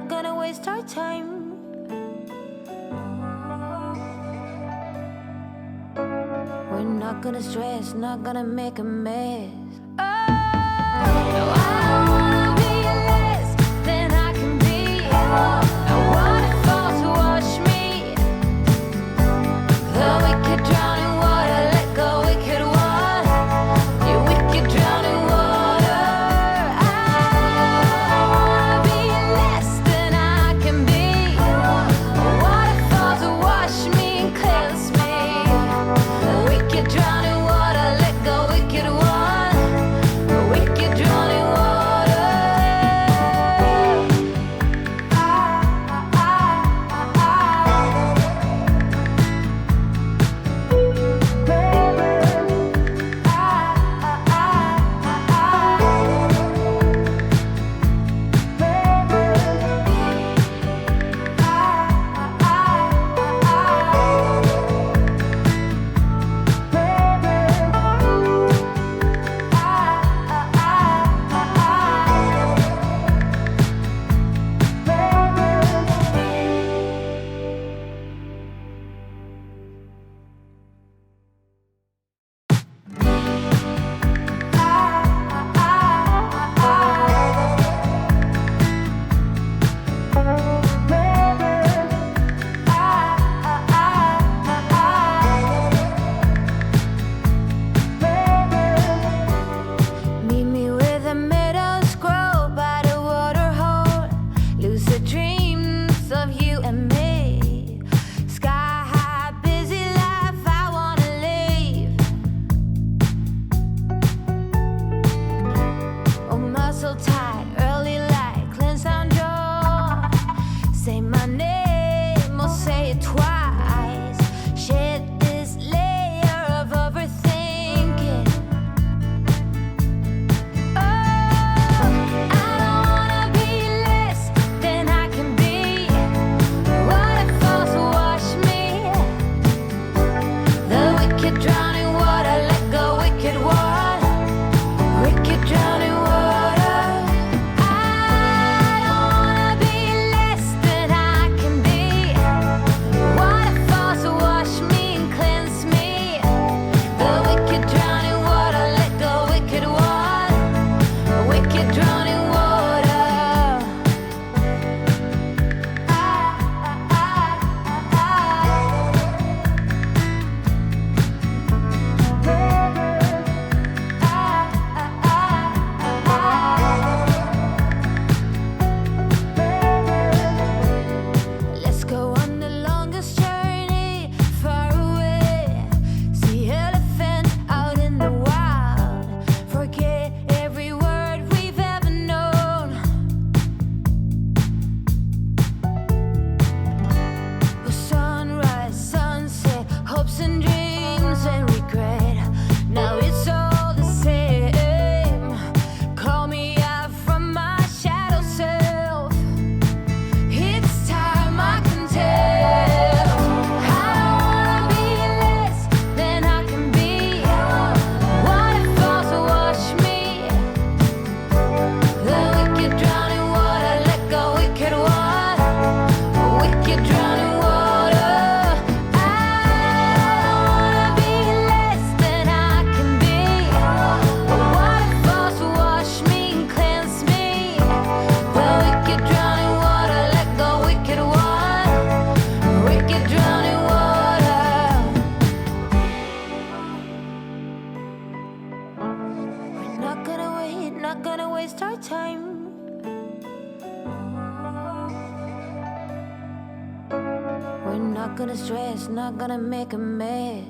not gonna waste our time. We're not gonna stress, not gonna make a mess. Oh, no, I don't wanna be less than I can be. I want it fall to wash me. The wicked drown in water, let go wicked one. You wicked drown in water. I wanna be less than I can be. Waterfalls to wash me and cleanse me. The wicked drown in water, let go wicked one. The wicked drown in water. Meet me where the meadows grow by the water hole. Lucid dreams of you and me. Sky high, busy life I wanna live. Oh, muscle tight, early light, cleanse down jaw. Say my name or say it twice. Shed this layer of overthinking. Oh, I don't wanna be less than I can be. Waterfalls to wash me. The wicked drown in water, let go wicked one. Wicked drown in water. I don't wanna be less than I can be. Waterfalls to wash me and cleanse me. The wicked drown in water, let go wicked one. Wicked drown in water. Let's go on the longest journey far away. See elephant out in the wild. Forget every word we've ever known. Sunrise, sunset, hopes and dreams and regret. Now it's all the same. Call me out from my shadow self. It's time I can tell. I don't wanna be less than I can be. Waterfalls to wash me. The wicked drown in water, let go wicked one. Wicked drown in water. I don't wanna be less than I can be. Waterfalls to wash me and cleanse me. The wicked drown in water, let go wicked one. Wicked drown in water. We're not gonna wait, not gonna waste our time. We're not gonna stress, not gonna make a mess.